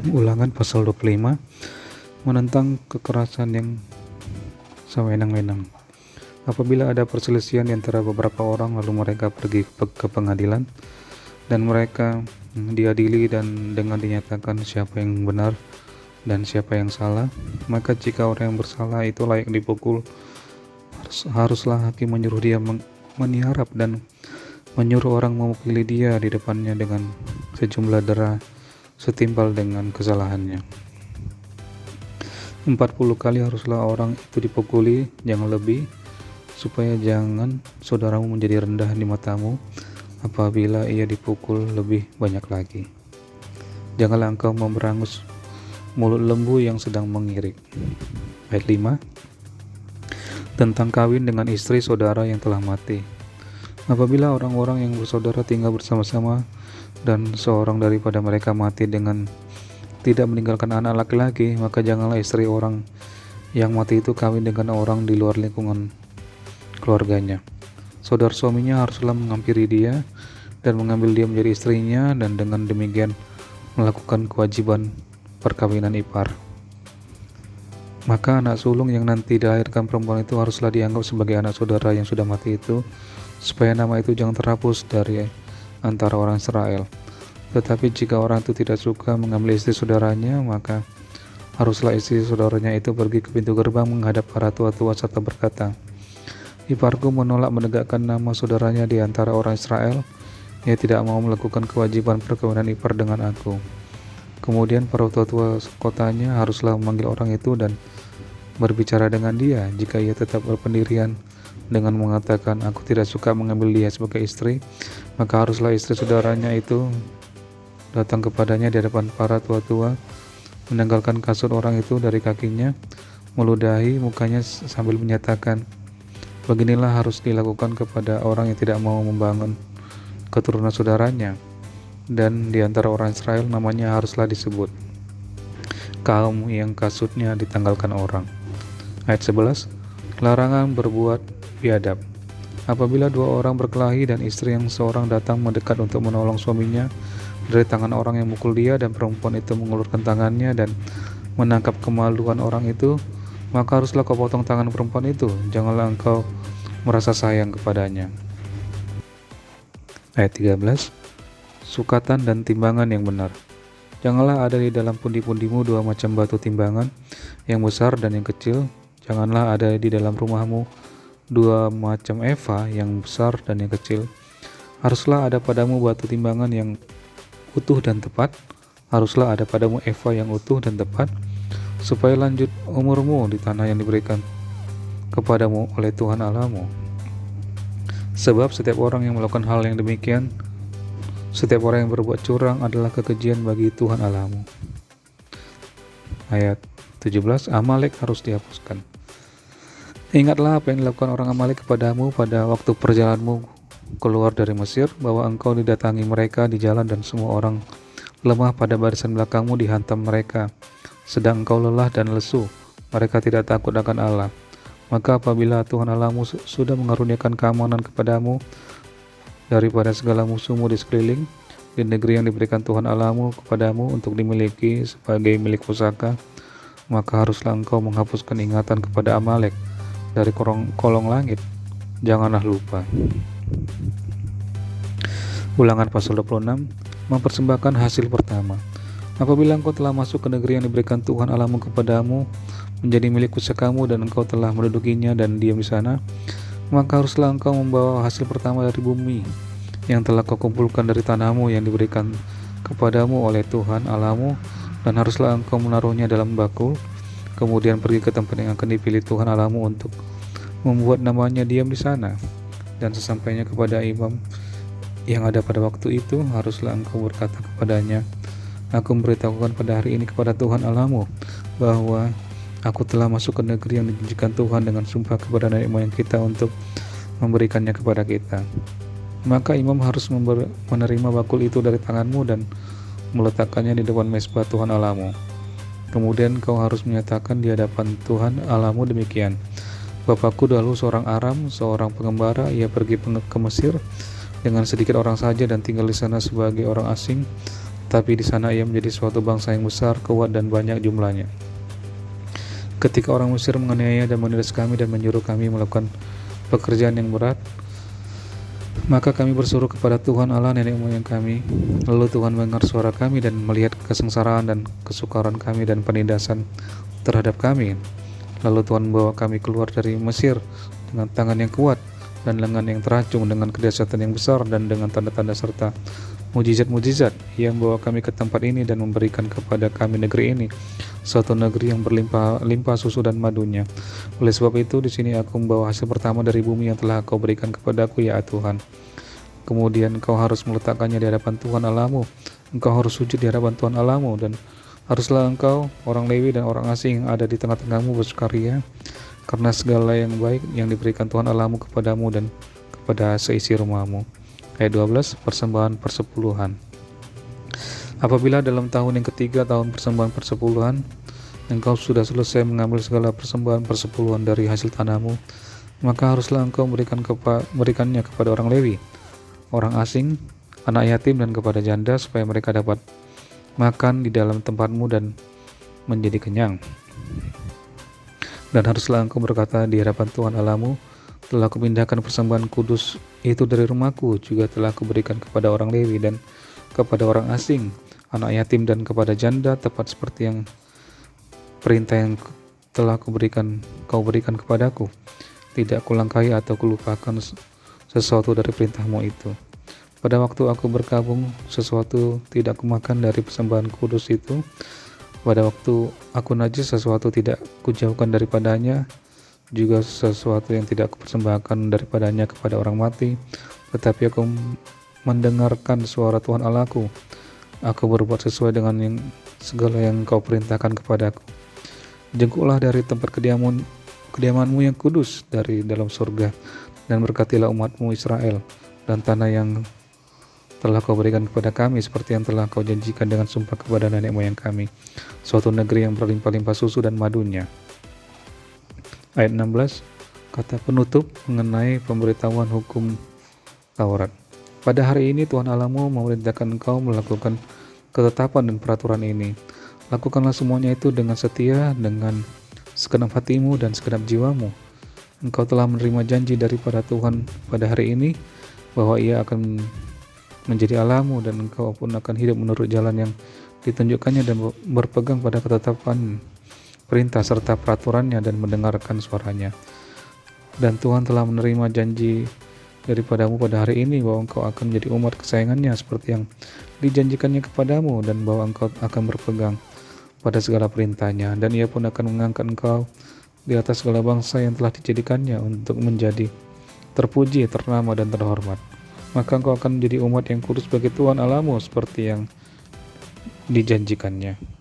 Ulangan pasal 25 menentang kekerasan yang sewenang-wenang. Apabila ada perselisihan di antara beberapa orang lalu mereka pergi ke pengadilan dan mereka diadili dan dengan dinyatakan siapa yang benar dan siapa yang salah, maka jika orang yang bersalah itu layak dipukul, haruslah hakim menyuruh dia meniarap dan menyuruh orang memukuli dia di depannya dengan sejumlah dera setimpal dengan kesalahannya. 40 kali haruslah orang itu dipukuli, jangan lebih, supaya jangan saudaramu menjadi rendah di matamu apabila ia dipukul lebih banyak lagi. Janganlah engkau memberangus mulut lembu yang sedang mengirik. Ayat 5, tentang kawin dengan istri saudara yang telah mati. Apabila orang-orang yang bersaudara tinggal bersama-sama dan seorang daripada mereka mati dengan tidak meninggalkan anak laki-laki, maka janganlah istri orang yang mati itu kawin dengan orang di luar lingkungan keluarganya. Saudara suaminya haruslah menghampiri dia dan mengambil dia menjadi istrinya, dan dengan demikian melakukan kewajiban perkawinan ipar. Maka anak sulung yang nanti dilahirkan perempuan itu haruslah dianggap sebagai anak saudara yang sudah mati itu, supaya nama itu jangan terhapus dari antara orang Israel. Tetapi jika orang itu tidak suka mengambil istri saudaranya, maka haruslah istri saudaranya itu pergi ke pintu gerbang menghadap para tua-tua serta berkata, iparku menolak menegakkan nama saudaranya di antara orang Israel. Ia tidak mau melakukan kewajiban perkawinan ipar dengan aku. Kemudian para tua-tua kotanya haruslah memanggil orang itu dan berbicara dengan dia. Jika ia tetap berpendirian dengan mengatakan, aku tidak suka mengambil dia sebagai istri, maka haruslah istri saudaranya itu datang kepadanya di hadapan para tua-tua, menanggalkan kasut orang itu dari kakinya, meludahi mukanya sambil menyatakan, beginilah harus dilakukan kepada orang yang tidak mau membangun keturunan saudaranya, dan di antara orang Israel namanya haruslah disebut kaum yang kasutnya ditanggalkan orang. Ayat 11, larangan berbuat biadab. Apabila dua orang berkelahi dan istri yang seorang datang mendekat untuk menolong suaminya dari tangan orang yang mukul dia, dan perempuan itu mengulurkan tangannya dan menangkap kemaluan orang itu, maka haruslah kau potong tangan perempuan itu. Janganlah engkau merasa sayang kepadanya. Ayat 13, sukatan dan timbangan yang benar. Janganlah ada di dalam pundi-pundimu dua macam batu timbangan, yang besar dan yang kecil. Janganlah ada di dalam rumahmu dua macam eva, yang besar dan yang kecil. Haruslah ada padamu batu timbangan yang utuh dan tepat. Haruslah ada padamu eva yang utuh dan tepat, supaya lanjut umurmu di tanah yang diberikan kepadamu oleh Tuhan Allahmu. Sebab setiap orang yang melakukan hal yang demikian, setiap orang yang berbuat curang adalah kekejian bagi Tuhan Allahmu. Ayat 17, Amalek harus dihapuskan. Ingatlah apa yang dilakukan orang Amalek kepadamu pada waktu perjalananmu keluar dari Mesir, bahwa engkau didatangi mereka di jalan dan semua orang lemah pada barisan belakangmu dihantam mereka, sedang engkau lelah dan lesu. Mereka tidak takut akan Allah. Maka apabila Tuhan Allahmu sudah mengaruniakan keamanan kepadamu daripada segala musuhmu di sekeliling, di negeri yang diberikan Tuhan Allahmu kepadamu untuk dimiliki sebagai milik pusaka, maka haruslah engkau menghapuskan ingatan kepada Amalek dari kolong langit. Janganlah lupa. Ulangan pasal 26, mempersembahkan hasil pertama. Apabila engkau telah masuk ke negeri yang diberikan Tuhan Allahmu kepadamu menjadi milik pusakamu, dan engkau telah mendudukinya dan diam di sana, maka haruslah engkau membawa hasil pertama dari bumi yang telah kau kumpulkan dari tanahmu yang diberikan kepadamu oleh Tuhan Allahmu, dan haruslah engkau menaruhnya dalam bakul, kemudian pergi ke tempat yang akan dipilih Tuhan Allahmu untuk membuat namanya diam di sana. Dan sesampainya kepada imam yang ada pada waktu itu, haruslah engkau berkata kepadanya, aku memberitahukan pada hari ini kepada Tuhan Allahmu bahwa aku telah masuk ke negeri yang dijanjikan Tuhan dengan sumpah kepada nenek moyang kita untuk memberikannya kepada kita. Maka imam harus menerima bakul itu dari tanganmu dan meletakkannya di depan mezbah Tuhan Allahmu. Kemudian kau harus menyatakan di hadapan Tuhan Allahmu demikian, Bapakku dahulu seorang Aram, seorang pengembara. Ia pergi ke Mesir dengan sedikit orang saja dan tinggal di sana sebagai orang asing. tetapi di sana ia menjadi suatu bangsa yang besar, kuat dan banyak jumlahnya. Ketika orang Mesir menganiaya dan menindas kami dan menyuruh kami melakukan pekerjaan yang berat, maka kami berseru kepada Tuhan Allah nenek moyang kami. Lalu Tuhan mendengar suara kami dan melihat kesengsaraan dan kesukaran kami dan penindasan terhadap kami. Lalu Tuhan membawa kami keluar dari Mesir dengan tangan yang kuat dan lengan yang teracung, dengan kedahsyatan yang besar dan dengan tanda-tanda serta mujizat-mujizat. Ia membawa kami ke tempat ini dan memberikan kepada kami negeri ini, suatu negeri yang berlimpah susu dan madunya. Oleh sebab itu di sini aku membawa hasil pertama dari bumi yang telah Kau berikan kepadaku, ya Tuhan. Kemudian Kau harus meletakkannya di hadapan Tuhan Allahmu. Engkau harus sujud di hadapan Tuhan Allahmu, dan haruslah engkau, orang Lewi dan orang asing yang ada di tengah-tengahmu bersukaria karena segala yang baik yang diberikan Tuhan Allahmu kepadamu dan kepada seisi rumahmu. Ayat 12, persembahan persepuluhan. Apabila dalam tahun yang ketiga, tahun persembahan persepuluhan, engkau sudah selesai mengambil segala persembahan persepuluhan dari hasil tanahmu, maka haruslah engkau memberikannya kepada orang Lewi, orang asing, anak yatim dan kepada janda, supaya mereka dapat makan di dalam tempatmu dan menjadi kenyang. Dan haruslah engkau berkata di hadapan Tuhan Allahmu, telah kupindahkan persembahan kudus itu dari rumahku, juga telah kuberikan kepada orang Lewi dan kepada orang asing, anak yatim dan kepada janda, tepat seperti yang perintah yang telah kau berikan kepadaku. Tidak kulangkai atau kulupakan sesuatu dari perintahmu itu. Pada waktu aku berkabung, sesuatu tidak kumakan dari persembahan kudus itu. Pada waktu aku najis, sesuatu tidak kujauhkan daripadanya, juga sesuatu yang tidak kupersembahkan daripadanya kepada orang mati. Tetapi aku mendengarkan suara Tuhan Allahku. Aku berbuat sesuai dengan segala yang Kau perintahkan kepadaku. Jenguklah dari tempat kediamanmu yang kudus dari dalam surga, dan berkatilah umatmu Israel dan tanah yang telah Kau berikan kepada kami, seperti yang telah Kau janjikan dengan sumpah kepada nenek moyang kami, suatu negeri yang berlimpah-limpah susu dan madunya. Ayat 16, kata penutup mengenai pemberitahuan hukum Taurat. Pada hari ini Tuhan Allahmu memerintahkan engkau melakukan ketetapan dan peraturan ini. Lakukanlah semuanya itu dengan setia, dengan segenap hatimu dan segenap jiwamu. Engkau telah menerima janji daripada Tuhan pada hari ini, bahwa Ia akan menjadi Allahmu, dan engkau pun akan hidup menurut jalan yang ditunjukkannya dan berpegang pada ketetapan, perintah serta peraturannya dan mendengarkan suaranya. Dan Tuhan telah menerima janji daripadamu pada hari ini, bahwa engkau akan menjadi umat kesayangannya seperti yang dijanjikannya kepadamu, dan bahwa engkau akan berpegang pada segala perintahnya, dan Ia pun akan mengangkat engkau di atas segala bangsa yang telah dijadikannya untuk menjadi terpuji, ternama dan terhormat. Maka engkau akan menjadi umat yang kudus bagi Tuhan Allahmu seperti yang dijanjikannya.